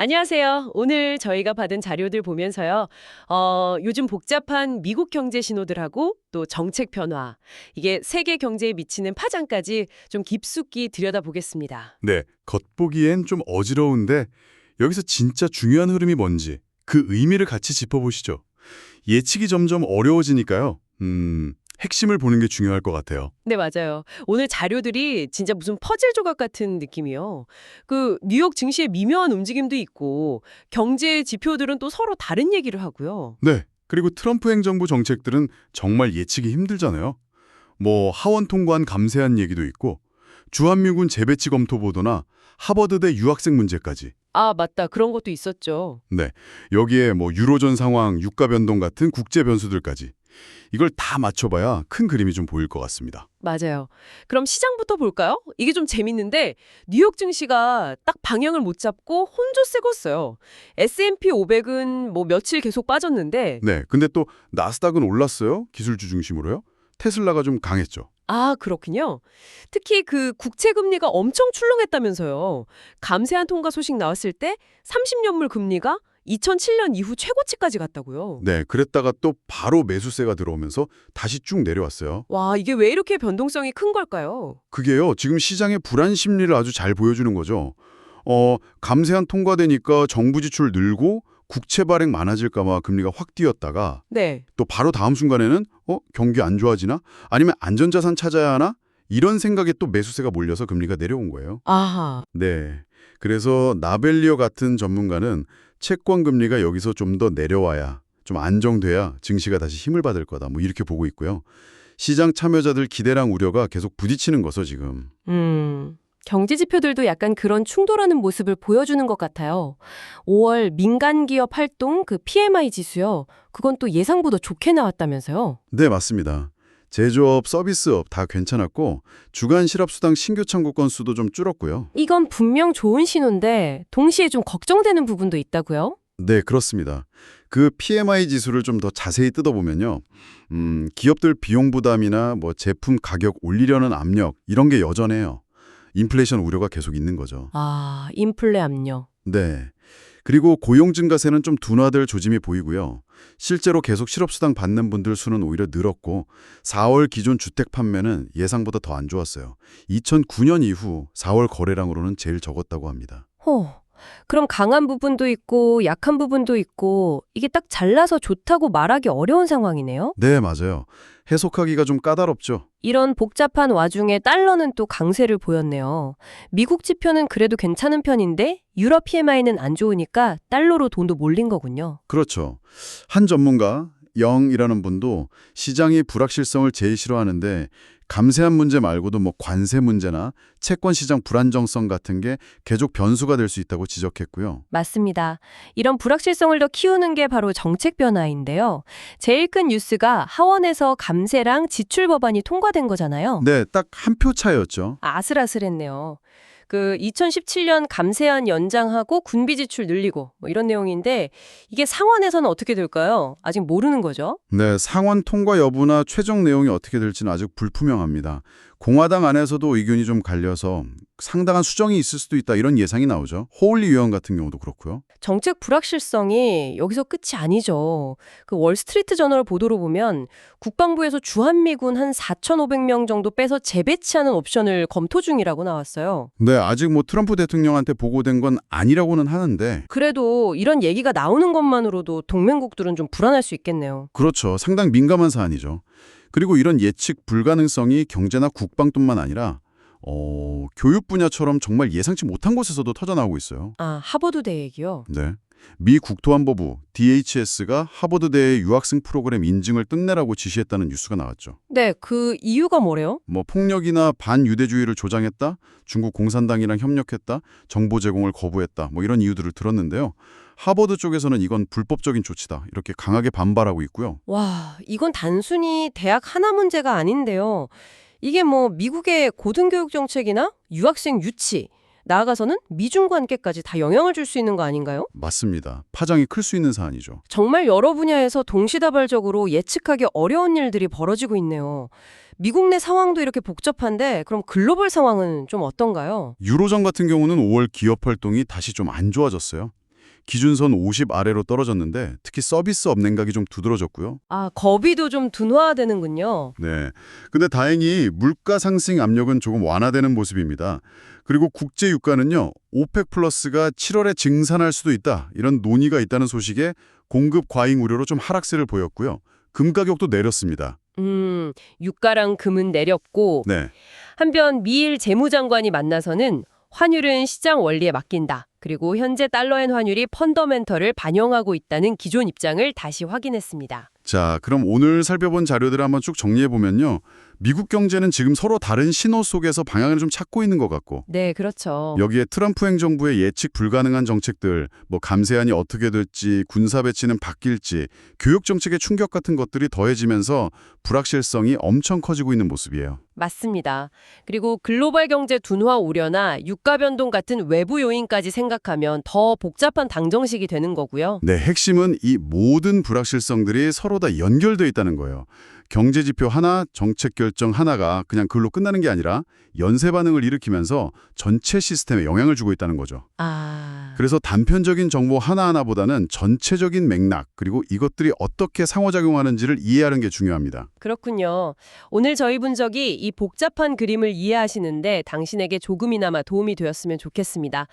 안녕하세요. 오늘 저희가 받은 자료들 보면서요. 요즘 복잡한 미국 경제 신호들하고 또 정책 변화, 이게 세계 경제에 미치는 파장까지 좀 깊숙이 들여다보겠습니다. 네, 겉보기엔 좀 어지러운데 여기서 진짜 중요한 흐름이 뭔지 그 의미를 같이 짚어보시죠. 예측이 점점 어려워지니까요. 핵심을 보는 게 중요할 것 같아요. 네, 맞아요. 오늘 자료들이 진짜 무슨 퍼즐 조각 같은 느낌이요. 그 뉴욕 증시의 미묘한 움직임도 있고 경제 지표들은 또 서로 다른 얘기를 하고요. 네, 그리고 트럼프 행정부 정책들은 정말 예측이 힘들잖아요. 뭐 하원 통과한 감세한 얘기도 있고 주한미군 재배치 검토 보도나 하버드대 유학생 문제까지. 아, 맞다. 그런 것도 있었죠. 네, 여기에 뭐 유로존 상황, 유가 변동 같은 국제 변수들까지. 이걸 다 맞춰봐야 큰 그림이 좀 보일 것 같습니다. 맞아요. 그럼 시장부터 볼까요? 이게 좀 재밌는데 뉴욕 증시가 딱 방향을 못 잡고 혼조 세웠어요. S&P 500은 뭐 며칠 계속 빠졌는데 네, 근데 또 나스닥은 올랐어요. 기술주 중심으로요. 테슬라가 좀 강했죠. 아, 그렇군요. 특히 그 국채 금리가 엄청 출렁했다면서요. 감세한 통과 소식 나왔을 때 30년물 금리가 2007년 이후 최고치까지 갔다고요. 네, 그랬다가 또 바로 매수세가 들어오면서 다시 쭉 내려왔어요. 와, 이게 왜 이렇게 변동성이 큰 걸까요? 그게요, 지금 시장의 불안 심리를 아주 잘 보여주는 거죠. 감세한 통과되니까 정부 지출 늘고 국채 발행 많아질까 봐 금리가 확 뛰었다가 네. 또 바로 다음 순간에는 경기 안 좋아지나? 아니면 안전자산 찾아야 하나? 이런 생각에 또 매수세가 몰려서 금리가 내려온 거예요. 아하. 네. 그래서 나벨리어 같은 전문가는 채권 금리가 여기서 좀 더 내려와야, 좀 안정돼야 증시가 다시 힘을 받을 거다. 뭐 이렇게 보고 있고요. 시장 참여자들 기대랑 우려가 계속 부딪히는 거죠, 지금. 경제 지표들도 약간 그런 충돌하는 모습을 보여주는 것 같아요. 5월 민간 기업 활동 그 PMI 지수요. 그건 또 예상보다 좋게 나왔다면서요. 네, 맞습니다. 제조업, 서비스업 다 괜찮았고 주간 실업수당 신규 청구 건수도 좀 줄었고요. 이건 분명 좋은 신호인데 동시에 좀 걱정되는 부분도 있다고요? 네, 그렇습니다. 그 PMI 지수를 좀 더 자세히 뜯어보면요. 기업들 비용 부담이나 뭐 제품 가격 올리려는 압력 이런 게 여전해요. 인플레이션 우려가 계속 있는 거죠. 아, 인플레 압력. 네. 그리고 고용 증가세는 좀 둔화될 조짐이 보이고요. 실제로 계속 실업수당 받는 분들 수는 오히려 늘었고 4월 기존 주택 판매는 예상보다 더 안 좋았어요. 2009년 이후 4월 거래량으로는 제일 적었다고 합니다. 그럼 강한 부분도 있고 약한 부분도 있고 이게 딱 잘라서 좋다고 말하기 어려운 상황이네요? 네, 맞아요. 해석하기가 좀 까다롭죠. 이런 복잡한 와중에 달러는 또 강세를 보였네요. 미국 지표는 그래도 괜찮은 편인데 유럽 PMI는 안 좋으니까 달러로 돈도 몰린 거군요. 그렇죠. 한 전문가, 영이라는 분도 시장이 불확실성을 제일 싫어하는데 감세한 문제 말고도 뭐 관세 문제나 채권 시장 불안정성 같은 게 계속 변수가 될 수 있다고 지적했고요. 맞습니다. 이런 불확실성을 더 키우는 게 바로 정책 변화인데요. 제일 큰 뉴스가 하원에서 감세랑 지출 법안이 통과된 거잖아요. 네, 딱 한 표 차였죠. 아슬아슬했네요. 그 2017년 감세안 연장하고 군비 지출 늘리고 뭐 이런 내용인데 이게 상원에서는 어떻게 될까요? 아직 모르는 거죠. 네, 상원 통과 여부나 최종 내용이 어떻게 될지는 아직 불투명합니다. 공화당 안에서도 의견이 좀 갈려서 상당한 수정이 있을 수도 있다 이런 예상이 나오죠. 호울리 의원 같은 경우도 그렇고요. 정책 불확실성이 여기서 끝이 아니죠. 그 월스트리트 저널 보도로 보면 국방부에서 주한미군 한 4,500명 정도 빼서 재배치하는 옵션을 검토 중이라고 나왔어요. 네, 아직 뭐 트럼프 대통령한테 보고된 건 아니라고는 하는데 그래도 이런 얘기가 나오는 것만으로도 동맹국들은 좀 불안할 수 있겠네요. 그렇죠. 상당히 민감한 사안이죠. 그리고 이런 예측 불가능성이 경제나 국방뿐만 아니라 교육 분야처럼 정말 예상치 못한 곳에서도 터져나오고 있어요. 아, 하버드대 얘기요? 네. 미 국토안보부 DHS가 하버드대의 유학생 프로그램 인증을 끝내라고 지시했다는 뉴스가 나왔죠. 네, 그 이유가 뭐래요? 뭐 폭력이나 반유대주의를 조장했다, 중국 공산당이랑 협력했다, 정보 제공을 거부했다, 뭐 이런 이유들을 들었는데요. 하버드 쪽에서는 이건 불법적인 조치다, 이렇게 강하게 반발하고 있고요. 와, 이건 단순히 대학 하나 문제가 아닌데요. 이게 뭐 미국의 고등교육 정책이나 유학생 유치, 나아가서는 미중 관계까지 다 영향을 줄 수 있는 거 아닌가요? 맞습니다. 파장이 클 수 있는 사안이죠. 정말 여러 분야에서 동시다발적으로 예측하기 어려운 일들이 벌어지고 있네요. 미국 내 상황도 이렇게 복잡한데 그럼 글로벌 상황은 좀 어떤가요? 유로존 같은 경우는 5월 기업 활동이 다시 좀 안 좋아졌어요. 기준선 50 아래로 떨어졌는데 특히 서비스업 냉각이 좀 두드러졌고요. 아, 거비도 좀 둔화되는군요. 네. 근데 다행히 물가 상승 압력은 조금 완화되는 모습입니다. 그리고 국제 유가는요. 오펙 플러스가 7월에 증산할 수도 있다. 이런 논의가 있다는 소식에 공급 과잉 우려로 좀 하락세를 보였고요. 금 가격도 내렸습니다. 유가랑 금은 내렸고 네. 한편 미일 재무장관이 만나서는 환율은 시장 원리에 맡긴다. 그리고 현재 달러엔 환율이 펀더멘털을 반영하고 있다는 기존 입장을 다시 확인했습니다. 자, 그럼 오늘 살펴본 자료들을 한번 쭉 정리해보면요. 미국 경제는 지금 서로 다른 신호 속에서 방향을 좀 찾고 있는 것 같고 네, 그렇죠. 여기에 트럼프 행정부의 예측 불가능한 정책들, 뭐 감세안이 어떻게 될지, 군사 배치는 바뀔지, 교육 정책의 충격 같은 것들이 더해지면서 불확실성이 엄청 커지고 있는 모습이에요. 맞습니다. 그리고 글로벌 경제 둔화 우려나 유가 변동 같은 외부 요인까지 생각하면 더 복잡한 당정식이 되는 거고요. 네, 핵심은 이 모든 불확실성들이 서로 다 연결돼 있다는 거예요. 경제 지표 하나, 정책 결정 하나가 그냥 글로 끝나는 게 아니라 연쇄 반응을 일으키면서 전체 시스템에 영향을 주고 있다는 거죠. 그래서 단편적인 정보 하나하나보다는 전체적인 맥락, 그리고 이것들이 어떻게 상호작용하는지를 이해하는 게 중요합니다. 그렇군요. 오늘 저희 분석이 이 복잡한 그림을 이해하시는데 당신에게 조금이나마 도움이 되었으면 좋겠습니다.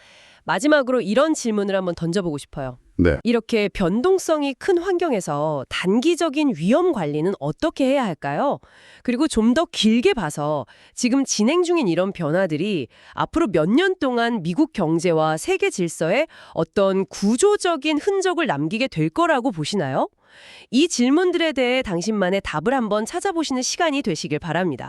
마지막으로 이런 질문을 한번 던져보고 싶어요. 네. 이렇게 변동성이 큰 환경에서 단기적인 위험 관리는 어떻게 해야 할까요? 그리고 좀 더 길게 봐서 지금 진행 중인 이런 변화들이 앞으로 몇 년 동안 미국 경제와 세계 질서에 어떤 구조적인 흔적을 남기게 될 거라고 보시나요? 이 질문들에 대해 당신만의 답을 한번 찾아보시는 시간이 되시길 바랍니다.